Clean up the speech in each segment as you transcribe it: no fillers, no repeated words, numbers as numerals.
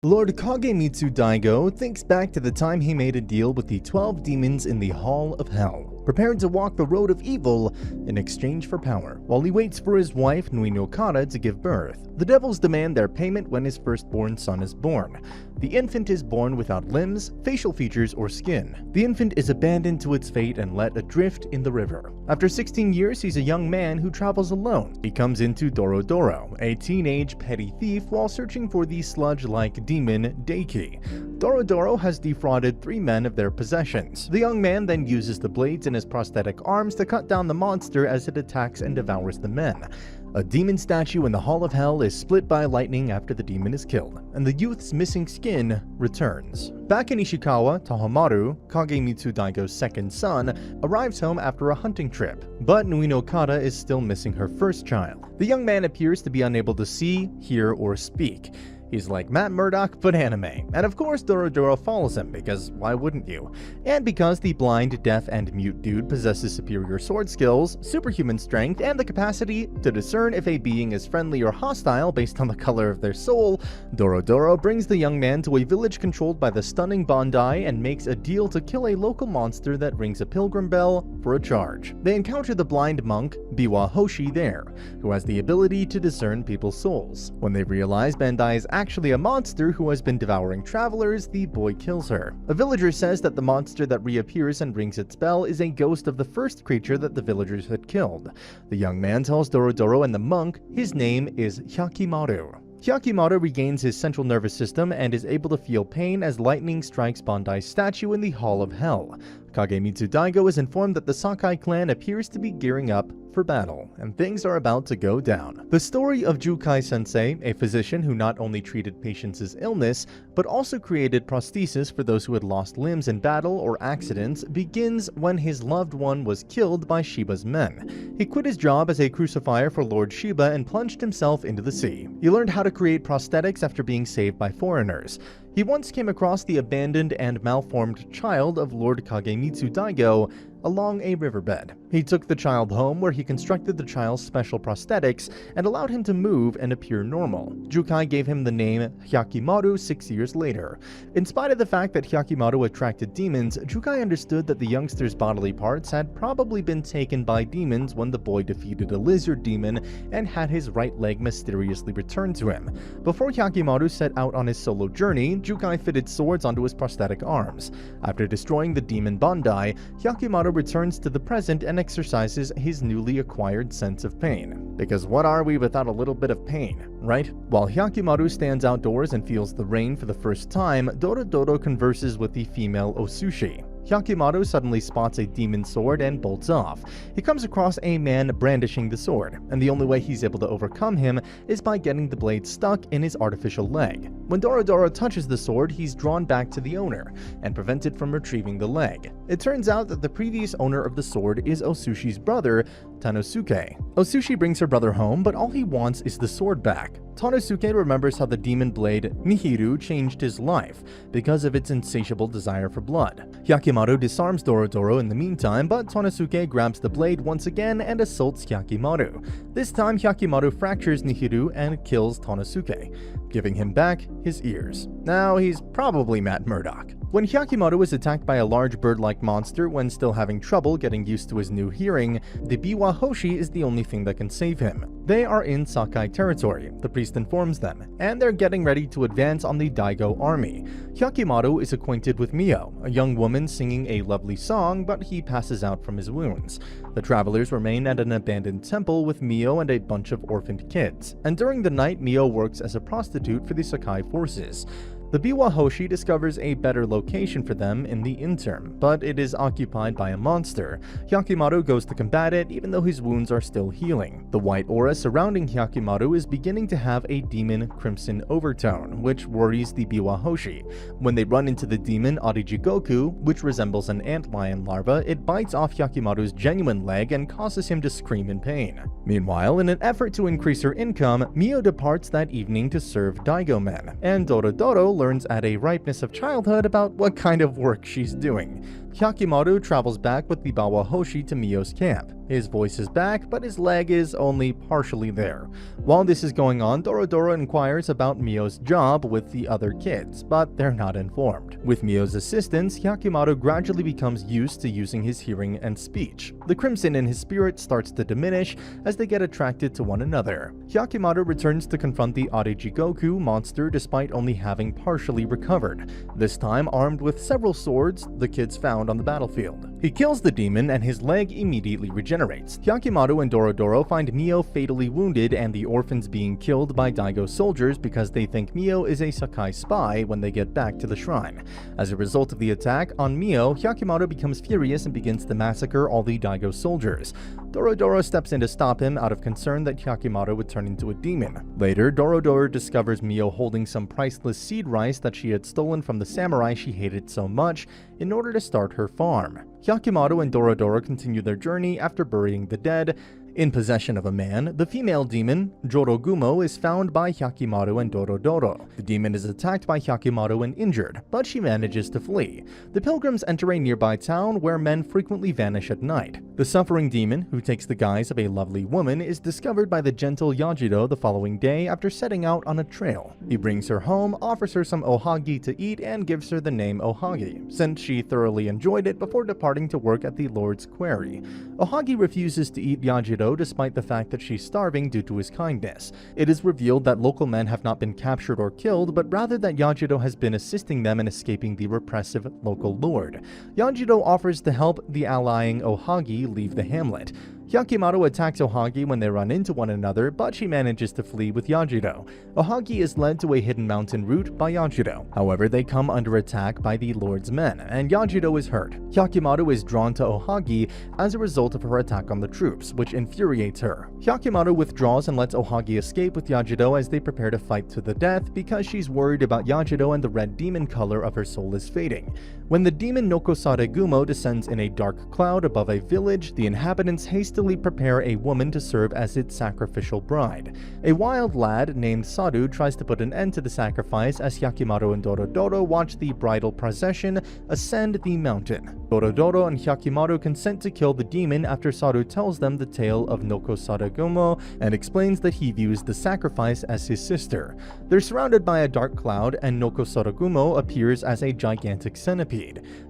Lord Kagemitsu Daigo thinks back to the time he made a deal with the 12 demons in the Hall of Hell, prepared to walk the road of evil in exchange for power, while he waits for his wife Nui no Kara to give birth. The devils demand their payment when his firstborn son is born. The infant is born without limbs, facial features, or skin. The infant is abandoned to its fate and let adrift in the river. After 16 years, he's a young man who travels alone. He comes into Dororo, a teenage petty thief, while searching for the sludge-like demon Deiki. Dororo has defrauded 3 men of their possessions. The young man then uses the blades in his prosthetic arms to cut down the monster as it attacks and devours the men. A demon statue in the Hall of Hell is split by lightning after the demon is killed, and the youth's missing skin returns. Back in Ishikawa, Tahomaru, Kagemitsu Daigo's second son, arrives home after a hunting trip, but Nui no Kara is still missing her first child. The young man appears to be unable to see, hear, or speak. He's like Matt Murdock, but anime. And of course Dororo follows him, because why wouldn't you? And because the blind, deaf, and mute dude possesses superior sword skills, superhuman strength, and the capacity to discern if a being is friendly or hostile based on the color of their soul, Dororo brings the young man to a village controlled by the stunning Bandai and makes a deal to kill a local monster that rings a pilgrim bell for a charge. They encounter the blind monk, Biwa Hoshi, there, who has the ability to discern people's souls. When they realize Bandai is actually a monster who has been devouring travelers, the boy kills her. A villager says that the monster that reappears and rings its bell is a ghost of the first creature that the villagers had killed. The young man tells Dororo and the monk his name is Hyakimaru. Hyakimaru regains his central nervous system and is able to feel pain as lightning strikes Bandai's statue in the Hall of Hell. Kagemitsu Daigo is informed that the Sakai clan appears to be gearing up for battle, and things are about to go down. The story of Jukai-sensei, a physician who not only treated patients' illness, but also created prosthesis for those who had lost limbs in battle or accidents, begins when his loved one was killed by Shiba's men. He quit his job as a crucifier for Lord Shiba and plunged himself into the sea. He learned how to create prosthetics after being saved by foreigners. He once came across the abandoned and malformed child of Lord Kagemitsu Daigo along a riverbed. He took the child home, where he constructed the child's special prosthetics and allowed him to move and appear normal. Jukai gave him the name Hyakimaru 6 years later. In spite of the fact that Hyakimaru attracted demons, Jukai understood that the youngster's bodily parts had probably been taken by demons when the boy defeated a lizard demon and had his right leg mysteriously returned to him. Before Hyakimaru set out on his solo journey, Jukai fitted swords onto his prosthetic arms. After destroying the demon Bandai, Hyakimaru returns to the present and exercises his newly acquired sense of pain. Because what are we without a little bit of pain, right? While Hyakimaru stands outdoors and feels the rain for the first time, Dororo converses with the female Osushi. Hyakimaru suddenly spots a demon sword and bolts off. He comes across a man brandishing the sword, and the only way he's able to overcome him is by getting the blade stuck in his artificial leg. When Dororo touches the sword, he's drawn back to the owner and prevented from retrieving the leg. It turns out that the previous owner of the sword is Osushi's brother, Tanosuke. Osushi brings her brother home, but all he wants is the sword back. Tanosuke remembers how the demon blade Nihiru changed his life because of its insatiable desire for blood. Hyakimaru disarms Dororo in the meantime, but Tanosuke grabs the blade once again and assaults Hyakimaru. This time, Hyakimaru fractures Nihiru and kills Tanosuke, giving him back his ears. Now he's probably Matt Murdock. When Hyakimaru is attacked by a large bird-like monster when still having trouble getting used to his new hearing, the Biwa Hoshi is the only thing that can save him. They are in Sakai territory, the priest informs them, and they're getting ready to advance on the Daigo army. Hyakimaru is acquainted with Mio, a young woman singing a lovely song, but he passes out from his wounds. The travelers remain at an abandoned temple with Mio and a bunch of orphaned kids, and during the night Mio works as a prostitute for the Sakai forces. The Biwa Hoshi discovers a better location for them in the interim, but it is occupied by a monster. Hyakimaru goes to combat it even though his wounds are still healing. The white aura surrounding Hyakimaru is beginning to have a demon crimson overtone, which worries the Biwa Hoshi. When they run into the demon Arijigoku, which resembles an antlion larva, it bites off Hyakimaru's genuine leg and causes him to scream in pain. Meanwhile, in an effort to increase her income, Mio departs that evening to serve Daigo men, and Dororo learns at a ripeness of childhood about what kind of work she's doing. Hyakimaru travels back with the Bawahoshi to Mio's camp. His voice is back, but his leg is only partially there. While this is going on, Dororo inquires about Mio's job with the other kids, but they're not informed. With Mio's assistance, Hyakimaru gradually becomes used to using his hearing and speech. The crimson in his spirit starts to diminish as they get attracted to one another. Hyakimaru returns to confront the Arejigoku monster despite only having partially recovered, this time armed with several swords the kids found on the battlefield. He kills the demon and his leg immediately regenerates. Hyakimaru and Dororo find Mio fatally wounded and the orphans being killed by Daigo soldiers because they think Mio is a Sakai spy when they get back to the shrine. As a result of the attack on Mio, Hyakimaru becomes furious and begins to massacre all the Daigo soldiers. Dororo steps in to stop him out of concern that Hyakimaru would turn into a demon. Later, Dororo discovers Mio holding some priceless seed rice that she had stolen from the samurai she hated so much in order to start her farm. Hyakimaru and Dororo continue their journey after burying the dead. In possession of a man, the female demon, Jorogumo, is found by Hyakimaru and Dororo. The demon is attacked by Hyakimaru and injured, but she manages to flee. The pilgrims enter a nearby town where men frequently vanish at night. The suffering demon, who takes the guise of a lovely woman, is discovered by the gentle Yajiro the following day after setting out on a trail. He brings her home, offers her some ohagi to eat, and gives her the name Ohagi, since she thoroughly enjoyed it before departing to work at the Lord's Quarry. Ohagi refuses to eat Yajiro despite the fact that she's starving due to his kindness. It is revealed that local men have not been captured or killed, but rather that Yajiro has been assisting them in escaping the repressive local lord. Yajiro offers to help the allying Ohagi leave the hamlet. Hyakimaru attacks Ohagi when they run into one another, but she manages to flee with Yajiro. Ohagi is led to a hidden mountain route by Yajiro. However, they come under attack by the Lord's men, and Yajiro is hurt. Hyakimaru is drawn to Ohagi as a result of her attack on the troops, which infuriates her. Hyakimaru withdraws and lets Ohagi escape with Yajiro as they prepare to fight to the death because she's worried about Yajiro and the red demon color of her soul is fading. When the demon Nokosaregumo descends in a dark cloud above a village, the inhabitants hastily prepare a woman to serve as its sacrificial bride. A wild lad named Sadu tries to put an end to the sacrifice as Hyakimaru and Dororo watch the bridal procession ascend the mountain. Dororo and Hyakimaru consent to kill the demon after Sadu tells them the tale of Nokosaregumo and explains that he views the sacrifice as his sister. They're surrounded by a dark cloud and Nokosaregumo appears as a gigantic centipede.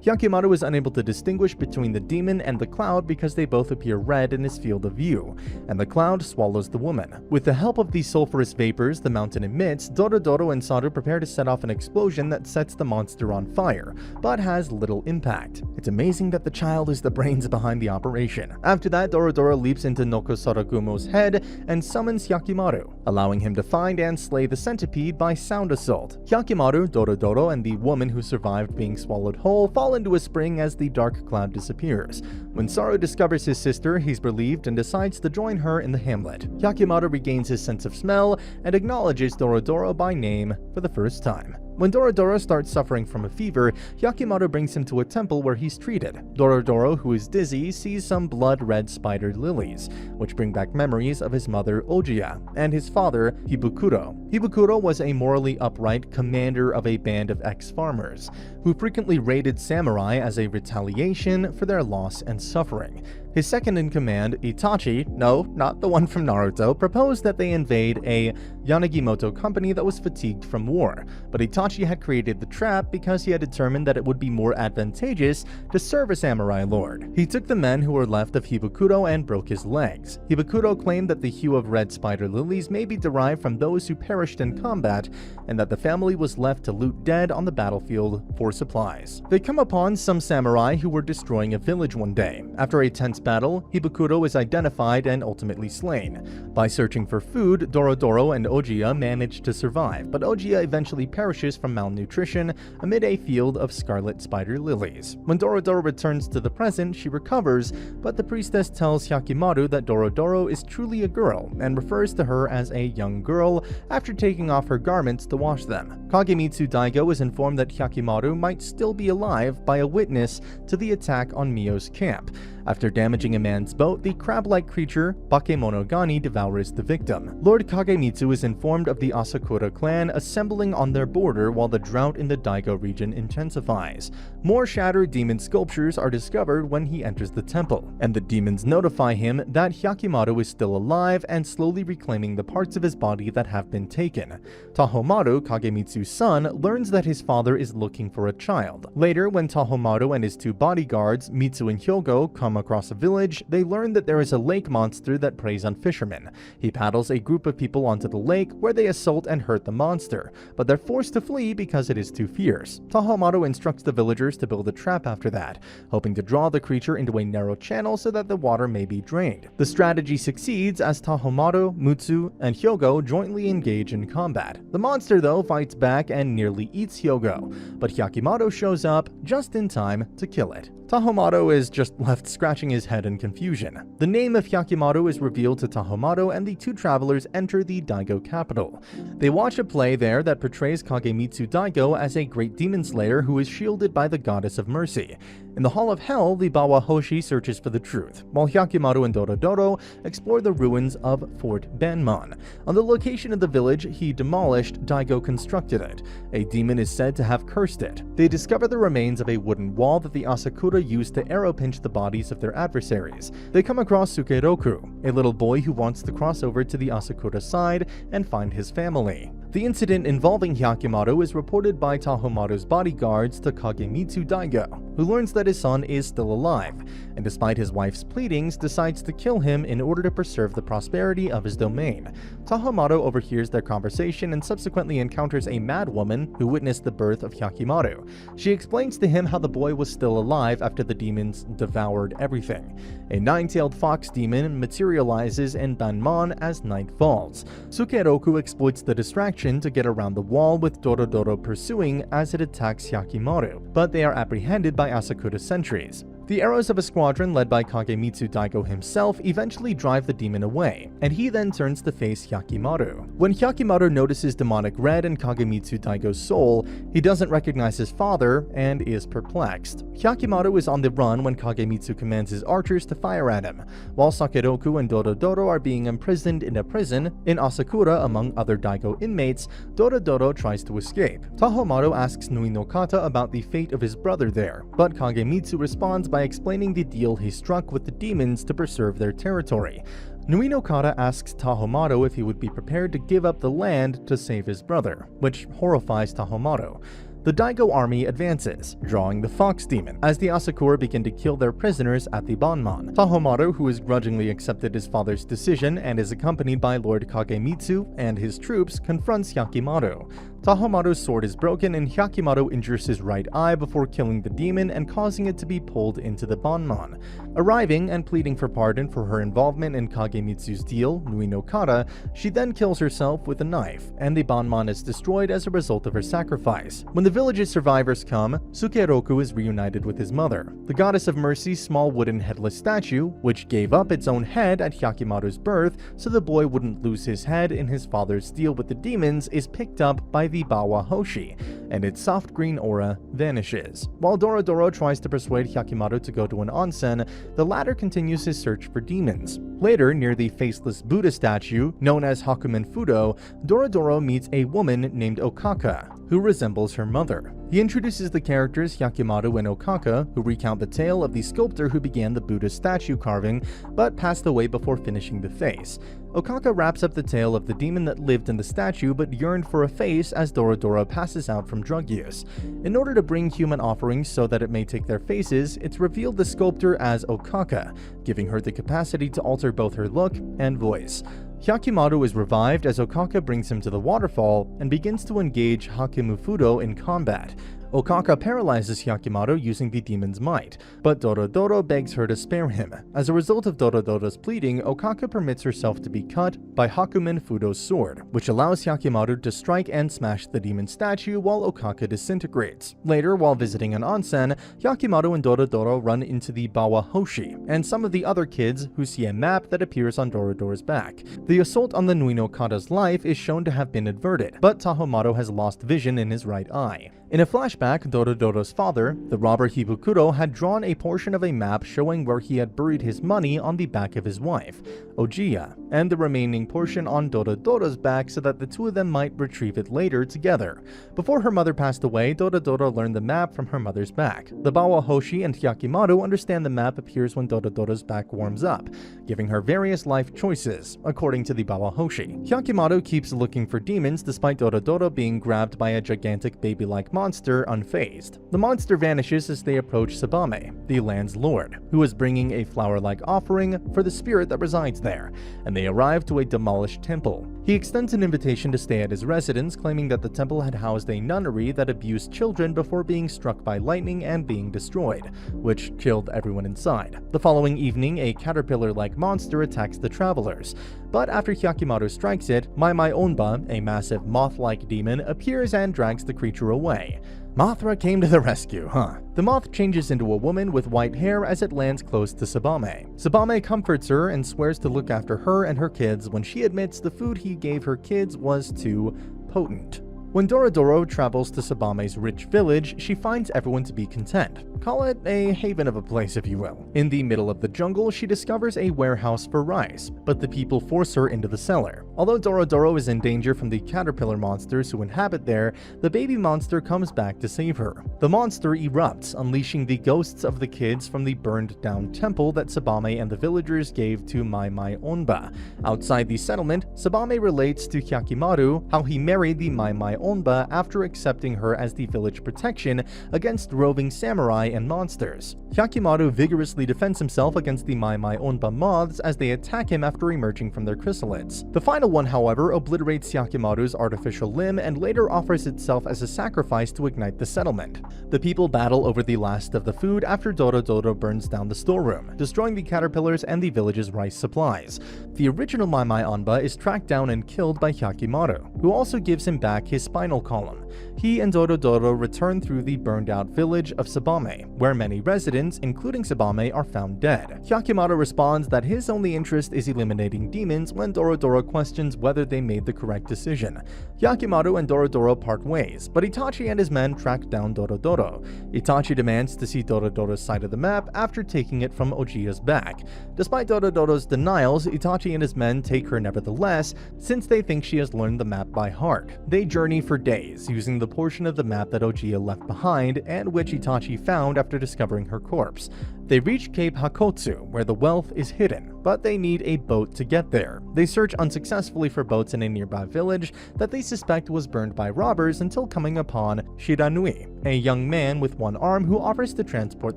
Hyakimaru is unable to distinguish between the demon and the cloud because they both appear red in his field of view, and the cloud swallows the woman. With the help of the sulfurous vapors the mountain emits, Dororo and Sadu prepare to set off an explosion that sets the monster on fire, but has little impact. It's amazing that the child is the brains behind the operation. After that, Dororo leaps into Nokosaregumo's head and summons Hyakimaru, allowing him to find and slay the centipede by sound assault. Hyakimaru, Dororo, and the woman who survived being swallowed whole fall into a spring as the dark cloud disappears. When Saru discovers his sister, he's relieved and decides to join her in the hamlet. Hyakimaru regains his sense of smell and acknowledges Dororo by name for the first time. When Dororo starts suffering from a fever, Hyakimaru brings him to a temple where he's treated. Dororo, who is dizzy, sees some blood-red spider lilies, which bring back memories of his mother Ojiya and his father Hibukuro. Hibukuro was a morally upright commander of a band of ex-farmers, who frequently raided samurai as a retaliation for their loss and suffering. His second-in-command, Itachi, no, not the one from Naruto, proposed that they invade a Yanagimoto company that was fatigued from war, but Itachi had created the trap because he had determined that it would be more advantageous to serve a samurai lord. He took the men who were left of Hibukuro and broke his legs. Hibukuro claimed that the hue of red spider lilies may be derived from those who perished in combat, and that the family was left to loot dead on the battlefield for supplies. They come upon some samurai who were destroying a village one day. After a tense battle, Hibukuro is identified and ultimately slain. By searching for food, Dororo and Ojiya manage to survive, but Ojiya eventually perishes from malnutrition amid a field of scarlet spider lilies. When Dororo returns to the present, she recovers, but the priestess tells Hyakimaru that Dororo is truly a girl and refers to her as a young girl after taking off her garments to wash them. Kagemitsu Daigo is informed that Hyakimaru might still be alive by a witness to the attack on Mio's camp. After damaging a man's boat, the crab-like creature Bakemonogani devours the victim. Lord Kagemitsu is informed of the Asakura clan assembling on their border while the drought in the Daigo region intensifies. More shattered demon sculptures are discovered when he enters the temple, and the demons notify him that Hyakimaru is still alive and slowly reclaiming the parts of his body that have been taken. Tahomaru, Kagemitsu's son, learns that his father is looking for a child. Later, when Tahomaru and his two bodyguards, Mitsu and Hyogo, come across a village, they learn that there is a lake monster that preys on fishermen. He paddles a group of people onto the lake where they assault and hurt the monster, but they're forced to flee because it is too fierce. Tahomaru instructs the villagers to build a trap after that, hoping to draw the creature into a narrow channel so that the water may be drained. The strategy succeeds as Tahomaru, Mitsu, and Hyogo jointly engage in combat. The monster, though, fights back and nearly eats Hyogo, but Hyakimaru shows up just in time to kill it. Tahomaru is just left scratching his head in confusion. The name of Hyakimaru is revealed to Tahomaru, and the two travelers enter the Daigo capital. They watch a play there that portrays Kagemitsu Daigo as a great demon slayer who is shielded by the goddess of mercy. In the Hall of Hell, the Bawa Hoshi searches for the truth, while Hyakimaru and Dororo explore the ruins of Fort Banmon. On the location of the village he demolished, Daigo constructed it. A demon is said to have cursed it. They discover the remains of a wooden wall that the Asakura used to arrow pinch the bodies of their adversaries. They come across Sukeroku, a little boy who wants to cross over to the Asakura side and find his family. The incident involving Hyakimaru is reported by Tahomaru's bodyguards to Kagemitsu Daigo, who learns that his son is still alive, and despite his wife's pleadings, decides to kill him in order to preserve the prosperity of his domain. Tahomaru overhears their conversation and subsequently encounters a mad woman who witnessed the birth of Hyakimaru. She explains to him how the boy was still alive after the demons devoured everything. A nine-tailed fox demon materializes in Banmon as night falls. Sukeroku exploits the distraction to get around the wall, with Dororo pursuing as it attacks Hyakimaru, but they are apprehended by Asakura sentries. The arrows of a squadron led by Kagemitsu Daigo himself eventually drive the demon away, and he then turns to face Hyakimaru. When Hyakimaru notices demonic red in Kagemitsu Daigo's soul, he doesn't recognize his father and is perplexed. Hyakimaru is on the run when Kagemitsu commands his archers to fire at him, while Sakeroku and Dororo are being imprisoned in a prison in Asakura among other Daigo inmates. Dororo tries to escape. Tahomaru asks Nui no Kata about the fate of his brother there, but Kagemitsu responds by explaining the deal he struck with the demons to preserve their territory. Nui no Kata asks Tahomaru if he would be prepared to give up the land to save his brother, which horrifies Tahomaru. The Daigo army advances, drawing the fox demon, as the Asakura begin to kill their prisoners at the Banmon. Tahomaru, who has grudgingly accepted his father's decision and is accompanied by Lord Kagemitsu and his troops, confronts Hyakimaru. Tahomaru's sword is broken and Hyakimaru injures his right eye before killing the demon and causing it to be pulled into the Banmon. Arriving and pleading for pardon for her involvement in Kagemitsu's deal, Nui no Kata, she then kills herself with a knife, and the Banmon is destroyed as a result of her sacrifice. When the village's survivors come, Sukeroku is reunited with his mother. The goddess of mercy's small wooden headless statue, which gave up its own head at Hyakimaru's birth so the boy wouldn't lose his head in his father's deal with the demons, is picked up by the Bawa Hoshi, and its soft green aura vanishes. While Dororo tries to persuade Hyakimaru to go to an onsen, the latter continues his search for demons. Later, near the faceless Buddha statue, known as Hakumen Fudo, Dororo meets a woman named Okaka, who resembles her mother. He introduces the characters Hyakimaru and Okaka, who recount the tale of the sculptor who began the Buddha statue carving, but passed away before finishing the face. Okaka wraps up the tale of the demon that lived in the statue but yearned for a face as Dororo passes out from drug use. In order to bring human offerings so that it may take their faces, it's revealed the sculptor as Okaka, giving her the capacity to alter both her look and voice. Hyakimaru is revived as Okaka brings him to the waterfall and begins to engage Hakumu Fudo in combat. Okaka paralyzes Hyakimaru using the demon's might, but Dororo begs her to spare him. As a result of Dororo's pleading, Okaka permits herself to be cut by Hakumen Fudo's sword, which allows Hyakimaru to strike and smash the demon statue while Okaka disintegrates. Later, while visiting an onsen, Hyakimaru and Dororo run into the Bawa Hoshi and some of the other kids who see a map that appears on Dororo's back. The assault on the Nui no Kata's life is shown to have been averted, but Tahomaru has lost vision in his right eye. In a flashback, flashback, Dorodoro's father, the robber Hibukuro, had drawn a portion of a map showing where he had buried his money on the back of his wife, Ojiya, and the remaining portion on Dorodoro's back so that the two of them might retrieve it later together. Before her mother passed away, Dorodoro learned the map from her mother's back. The Bawa Hoshi and Hyakimaru understand the map appears when Dorodoro's back warms up, giving her various life choices, according to the Bawa Hoshi. Hyakimaru keeps looking for demons despite Dorodoro being grabbed by a gigantic baby-like monster unfazed. The monster vanishes as they approach Sabame, the land's lord, who is bringing a flower-like offering for the spirit that resides there, and they arrive to a demolished temple. He extends an invitation to stay at his residence, claiming that the temple had housed a nunnery that abused children before being struck by lightning and being destroyed, which killed everyone inside. The following evening, a caterpillar-like monster attacks the travelers, but after Hyakimaru strikes it, Mai Onba, a massive moth-like demon, appears and drags the creature away. Mothra came to the rescue, huh? The moth changes into a woman with white hair as it lands close to Sabame. Sabame comforts her and swears to look after her and her kids when she admits the food he gave her kids was too potent. When Dorodoro travels to Sabame's rich village, she finds everyone to be content. Call it a haven of a place, if you will. In the middle of the jungle, she discovers a warehouse for rice, but the people force her into the cellar. Although Dorodoro is in danger from the caterpillar monsters who inhabit there, the baby monster comes back to save her. The monster erupts, unleashing the ghosts of the kids from the burned-down temple that Sabame and the villagers gave to Mai Onba. Outside the settlement, Sabame relates to Hyakimaru how he married the Mai Onba after accepting her as the village protection against roving samurai and monsters. Hyakimaru vigorously defends himself against the Mai Onba moths as they attack him after emerging from their chrysalids. The final one, however, obliterates Hyakimaru's artificial limb and later offers itself as a sacrifice to ignite the settlement. The people battle over the last of the food after Dorodoro burns down the storeroom, destroying the caterpillars and the village's rice supplies. The original Mai Onba is tracked down and killed by Hyakimaru, who also gives him back his spinal column. He and Dorodoro return through the burned-out village of Sabame, where many residents, including Sabame, are found dead. Hyakimaru responds that his only interest is eliminating demons when Dorodoro questions whether they made the correct decision. Hyakimaru and Dorodoro part ways, but Itachi and his men track down Dorodoro. Itachi demands to see Dorodoro's side of the map after taking it from Ojiya's back. Despite Dorodoro's denials, Itachi and his men take her nevertheless, since they think she has learned the map by heart. They journey for days, using the portion of the map that Ojiya left behind and which Itachi found after discovering her corpse. They reach Cape Hakotsu, where the wealth is hidden, but they need a boat to get there. They search unsuccessfully for boats in a nearby village that they suspect was burned by robbers until coming upon Shiranui, a young man with one arm who offers to transport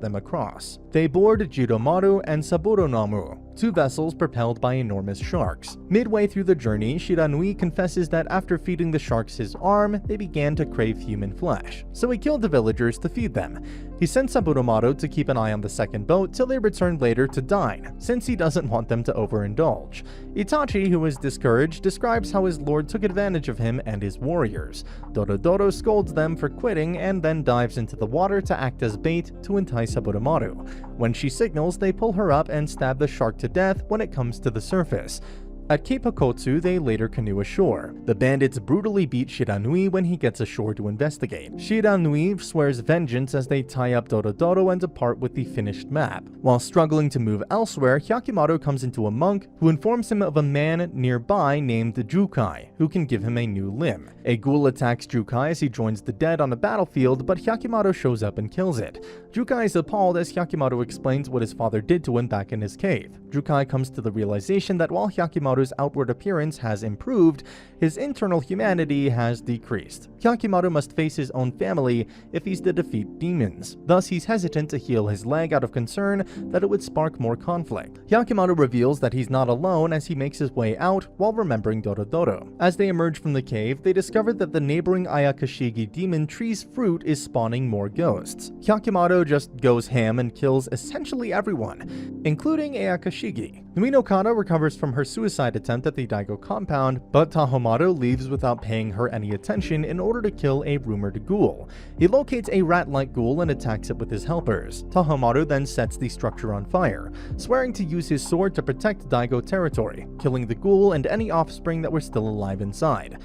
them across. They board Jidomaru and Saburonamu, two vessels propelled by enormous sharks. Midway through the journey, Shiranui confesses that after feeding the sharks his arm, they began to crave human flesh, so he killed the villagers to feed them. He sent Saburomaru to keep an eye on the second boat till they return later to dine, since he doesn't want them to overindulge. Itachi, who is discouraged, describes how his lord took advantage of him and his warriors. Dorodoro scolds them for quitting and then dives into the water to act as bait to entice Saburomaru. When she signals, they pull her up and stab the shark to death when it comes to the surface. At Cape Hakotsu, they later canoe ashore. The bandits brutally beat Shiranui when he gets ashore to investigate. Shiranui swears vengeance as they tie up Dorodoro and depart with the finished map. While struggling to move elsewhere, Hyakimaru comes into a monk who informs him of a man nearby named Jukai, who can give him a new limb. A ghoul attacks Jukai as he joins the dead on a battlefield, but Hyakimaru shows up and kills it. Jukai is appalled as Hyakimaru explains what his father did to him back in his cave. Jukai comes to the realization that while Hyakimaru's outward appearance has improved, his internal humanity has decreased. Hyakimaru must face his own family if he's to defeat demons. Thus, he's hesitant to heal his leg out of concern that it would spark more conflict. Hyakimaru reveals that he's not alone as he makes his way out while remembering Dorodoro. As they emerge from the cave, they discover that the neighboring Ayakashigi demon tree's fruit is spawning more ghosts. Hyakimaru just goes ham and kills essentially everyone, including Ayakashigi. Nui no Kana recovers from her suicide attempt at the Daigo compound, but Tahomaru leaves without paying her any attention in order to kill a rumored ghoul. He locates a rat-like ghoul and attacks it with his helpers. Tahomaru then sets the structure on fire, swearing to use his sword to protect Daigo territory, killing the ghoul and any offspring that were still alive inside.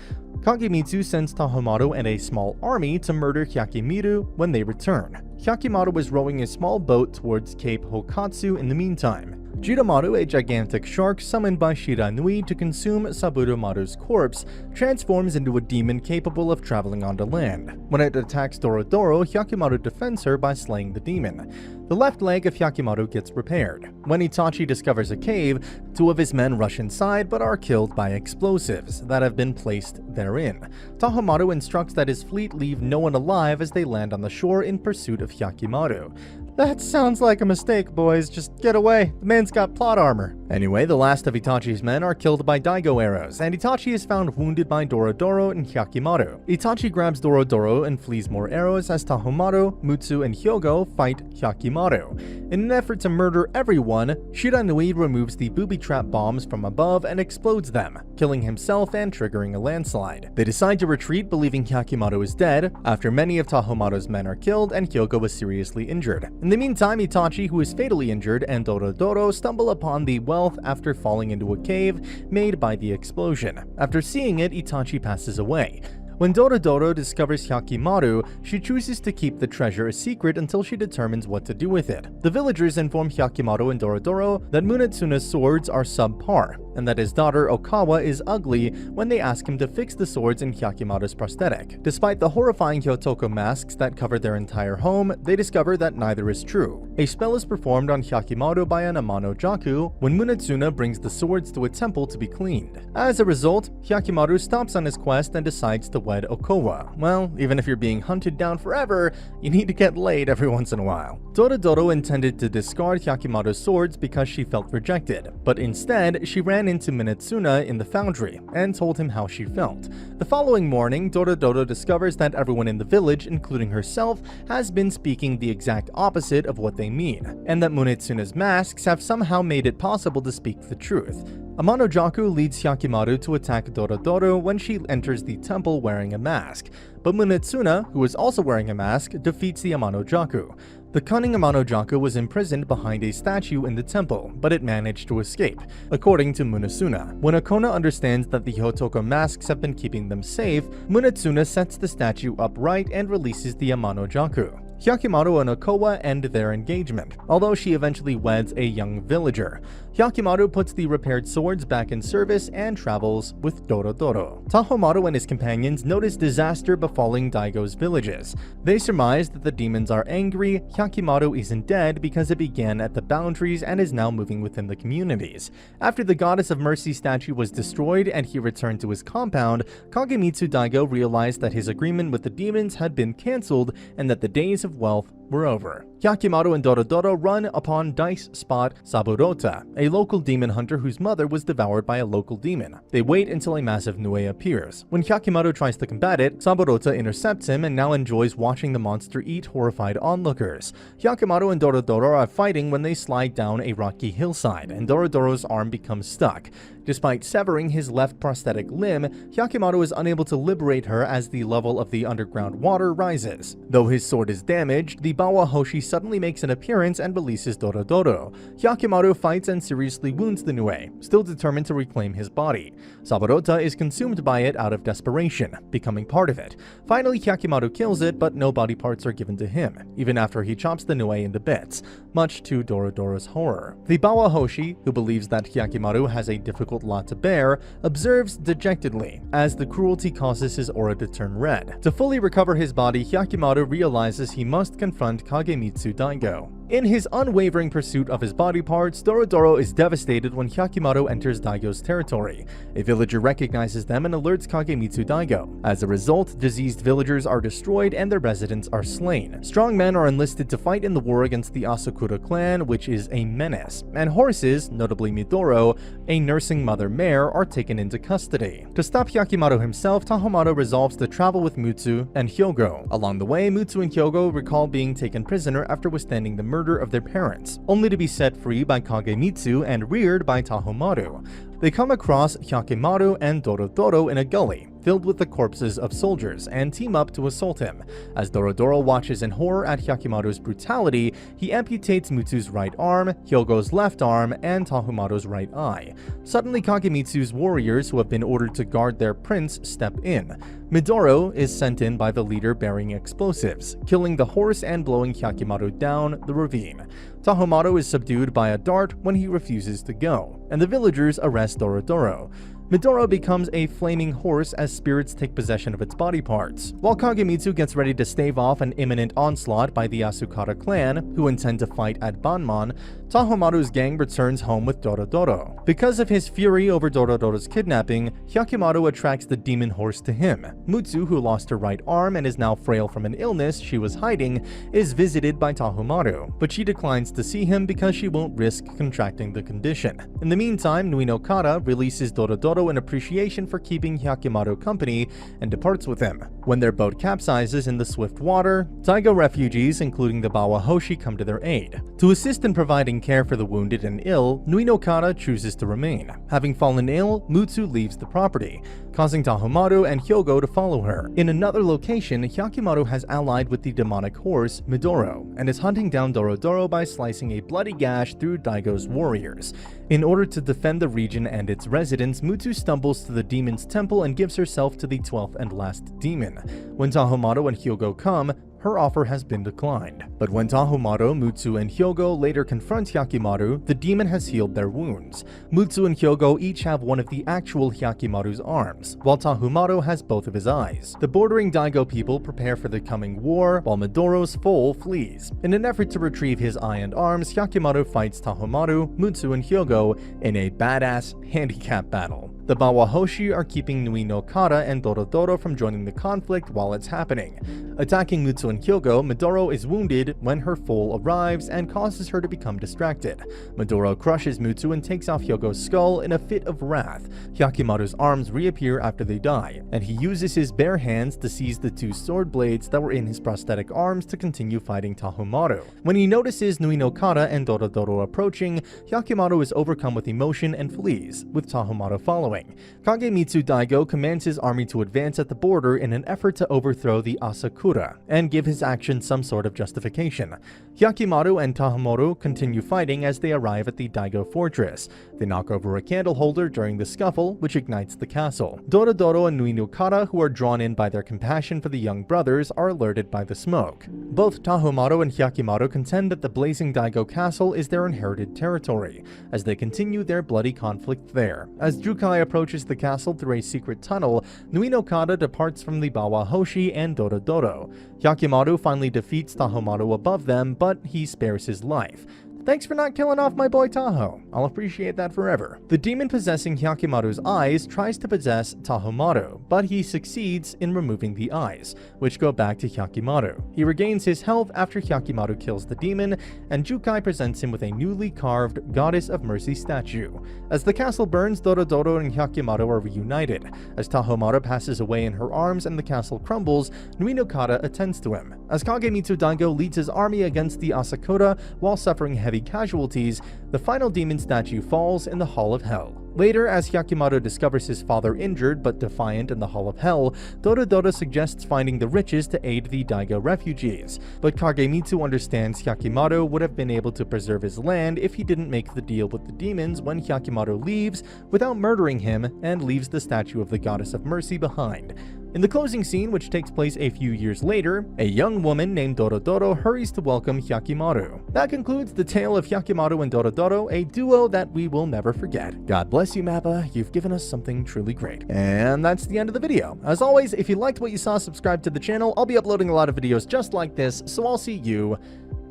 Kagemitsu sends Tahomaru and a small army to murder Hyakimiru when they return. Hyakimaru was rowing a small boat towards Cape Hokatsu in the meantime. Jidamaru, a gigantic shark summoned by Shiranui to consume Saburomaru's corpse, transforms into a demon capable of traveling onto land. When it attacks Dororo, Hyakimaru defends her by slaying the demon. The left leg of Hyakimaru gets repaired. When Itachi discovers a cave, 2 of his men rush inside but are killed by explosives that have been placed therein. Tahomaru instructs that his fleet leave no one alive as they land on the shore in pursuit of Hyakimaru. That sounds like a mistake, boys. Just get away. The man's got plot armor. Anyway, the last of Itachi's men are killed by Daigo arrows, and Itachi is found wounded by Dororo and Hyakimaru. Itachi grabs Dororo and flees more arrows as Tahomaru, Mutsu, and Hyogo fight Hyakimaru. In an effort to murder everyone, Shiranui removes the booby trap bombs from above and explodes them, killing himself and triggering a landslide. They decide to retreat, believing Hyakimaru is dead, after many of Tahomaru's men are killed and Hyogo is seriously injured. In the meantime, Itachi, who is fatally injured, and Dororo stumble upon the wealth after falling into a cave made by the explosion. After seeing it, Itachi passes away. When Dororo discovers Hyakimaru, she chooses to keep the treasure a secret until she determines what to do with it. The villagers inform Hyakimaru and Dororo that Munetsuna's swords are subpar, and that his daughter Okawa is ugly when they ask him to fix the swords in Hyakimaru's prosthetic. Despite the horrifying Hyotoko masks that cover their entire home, they discover that neither is true. A spell is performed on Hyakimaru by an Amano Jaku when Munetsuna brings the swords to a temple to be cleaned. As a result, Hyakimaru stops on his quest and decides to wed Okawa. Well, even if you're being hunted down forever, you need to get laid every once in a while. Dororo intended to discard Hyakimaru's swords because she felt rejected, but instead, she ran into Munetsuna in the foundry and told him how she felt. The following morning, Dororo discovers that everyone in the village, including herself, has been speaking the exact opposite of what they mean, and that Munetsuna's masks have somehow made it possible to speak the truth. Amano Jaku leads Hyakimaru to attack Dororo when she enters the temple wearing a mask, but Munetsuna, who is also wearing a mask, defeats the Amano Jaku. The cunning Amano Jaku was imprisoned behind a statue in the temple, but it managed to escape, according to Munetsuna. When Okona understands that the Hyotoko masks have been keeping them safe, Munetsuna sets the statue upright and releases the Amano Jaku. Hyakimaru and Okawa end their engagement, although she eventually weds a young villager. Hyakimaru puts the repaired swords back in service and travels with Dororo. Tahomaru and his companions notice disaster befalling Daigo's villages. They surmise that the demons are angry. Hyakimaru isn't dead because it began at the boundaries and is now moving within the communities. After the Goddess of Mercy statue was destroyed and he returned to his compound, Kagemitsu Daigo realized that his agreement with the demons had been cancelled and that the days of wealth were over. Hyakimaru and Dororo run upon Dice Spot Saburota, a local demon hunter whose mother was devoured by a local demon. They wait until a massive Nue appears. When Hyakimaru tries to combat it, Saburota intercepts him and now enjoys watching the monster eat horrified onlookers. Hyakimaru and Dororo are fighting when they slide down a rocky hillside, and Dorodoro's arm becomes stuck. Despite severing his left prosthetic limb, Hyakimaru is unable to liberate her as the level of the underground water rises. Though his sword is damaged, the Bawa Hoshi suddenly makes an appearance and releases Dororo. Hyakimaru fights and seriously wounds the Nue, still determined to reclaim his body. Saburota is consumed by it out of desperation, becoming part of it. Finally, Hyakimaru kills it, but no body parts are given to him, even after he chops the Nue into bits, much to Dorodoro's horror. The Bawa Hoshi, who believes that Hyakimaru has a difficult lot to bear, observes dejectedly as the cruelty causes his aura to turn red. To fully recover his body, Hyakimaru realizes he must confront Kagemitsu Daigo. In his unwavering pursuit of his body parts, Dororo is devastated when Hyakimaru enters Daigo's territory. A villager recognizes them and alerts Kagemitsu Daigo. As a result, diseased villagers are destroyed and their residents are slain. Strong men are enlisted to fight in the war against the Asakura clan, which is a menace, and horses, notably Midoro, a nursing mother mare, are taken into custody. To stop Hyakimaru himself, Tahomaru resolves to travel with Mutsu and Hyogo. Along the way, Mutsu and Hyogo recall being taken prisoner after withstanding the murder of their parents, only to be set free by Kagemitsu and reared by Tahomaru. They come across Hyakimaru and Dororo in a gully. filled with the corpses of soldiers and team up to assault him. As Dororo watches in horror at Hyakimaru's brutality, he amputates Mutsu's right arm, Hyogo's left arm, and Tahumaru's right eye. Suddenly, Kagemitsu's warriors, who have been ordered to guard their prince, step in. Midoro is sent in by the leader bearing explosives, killing the horse and blowing Hyakimaru down the ravine. Tahumaru is subdued by a dart when he refuses to go, and the villagers arrest Dororo. Midoro becomes a flaming horse as spirits take possession of its body parts. While Kagemitsu gets ready to stave off an imminent onslaught by the Asukara clan, who intend to fight at Banman, Tahumaru's gang returns home with Dororo. Because of his fury over Dororo's kidnapping, Hyakimaru attracts the demon horse to him. Mutsu, who lost her right arm and is now frail from an illness she was hiding, is visited by Tahumaru, but she declines to see him because she won't risk contracting the condition. In the meantime, Nui no Kara releases Dororo in appreciation for keeping Hyakimaru company and departs with him. When their boat capsizes in the swift water, Daigo refugees, including the Bawahoshi, come to their aid. To assist in providing care for the wounded and ill, Nui no Kara chooses to remain. Having fallen ill, Mutsu leaves the property, causing Tahumaru and Hyogo to follow her. In another location, Hyakimaru has allied with the demonic horse Midoro and is hunting down Dororo by slicing a bloody gash through Daigo's warriors. In order to defend the region and its residents, Mutsu stumbles to the demon's temple and gives herself to the 12th and last demon. When Tahumaru and Hyogo come, her offer has been declined. But when Tahumaru, Mutsu, and Hyogo later confront Hyakimaru, the demon has healed their wounds. Mutsu and Hyogo each have one of the actual Hyakimaru's arms, while Tahumaru has both of his eyes. The bordering Daigo people prepare for the coming war, while Midoro's foal flees. In an effort to retrieve his eye and arms, Hyakimaru fights Tahumaru, Mutsu, and Hyogo in a badass handicap battle. The Bawahoshi are keeping Nui no Kara and Dororo from joining the conflict while it's happening. Attacking Mutsu and Hyogo, Midoro is wounded when her foal arrives and causes her to become distracted. Midoro crushes Mutsu and takes off Hyogo's skull in a fit of wrath. Hyakimaru's arms reappear after they die, and he uses his bare hands to seize the two sword blades that were in his prosthetic arms to continue fighting Tahumaru. When he notices Nui no Kara and Dororo approaching, Hyakimaru is overcome with emotion and flees, with Tahumaru following. Kagemitsu Daigo commands his army to advance at the border in an effort to overthrow the Asakura and give his actions some sort of justification. Hyakimaru and Tahumaru continue fighting as they arrive at the Daigo fortress. They knock over a candle holder during the scuffle, which ignites the castle. Dororo and Nui no Kara, who are drawn in by their compassion for the young brothers, are alerted by the smoke. Both Tahumaru and Hyakimaru contend that the blazing Daigo castle is their inherited territory, as they continue their bloody conflict there. As Jukai approaches the castle through a secret tunnel, Nui no Kara departs from the Bawahoshi and Dororo. Hyakimaru finally defeats Tahumaru above them, but he spares his life. Thanks for not killing off my boy Taho. I'll appreciate that forever. The demon possessing Hyakimaru's eyes tries to possess Tahumaru, but he succeeds in removing the eyes, which go back to Hyakimaru. He regains his health after Hyakimaru kills the demon, and Jukai presents him with a newly carved Goddess of Mercy statue. As the castle burns, Dororo and Hyakimaru are reunited. As Tahumaru passes away in her arms and the castle crumbles, Nui no Kara attends to him. As Kagemitsu Daigo leads his army against the Asakura while suffering heavy casualties, the final demon statue falls in the Hall of Hell. Later, as Hyakimaru discovers his father injured but defiant in the Hall of Hell, Dororo suggests finding the riches to aid the Daigo refugees, but Kagemitsu understands Hyakimaru would have been able to preserve his land if he didn't make the deal with the demons when Hyakimaru leaves without murdering him and leaves the statue of the Goddess of Mercy behind. In the closing scene, which takes place a few years later, a young woman named Dororo hurries to welcome Hyakimaru. That concludes the tale of Hyakimaru and Dororo, a duo that we will never forget. God bless you, Mappa. You've given us something truly great. And that's the end of the video. As always, if you liked what you saw, subscribe to the channel. I'll be uploading a lot of videos just like this, so I'll see you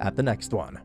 at the next one.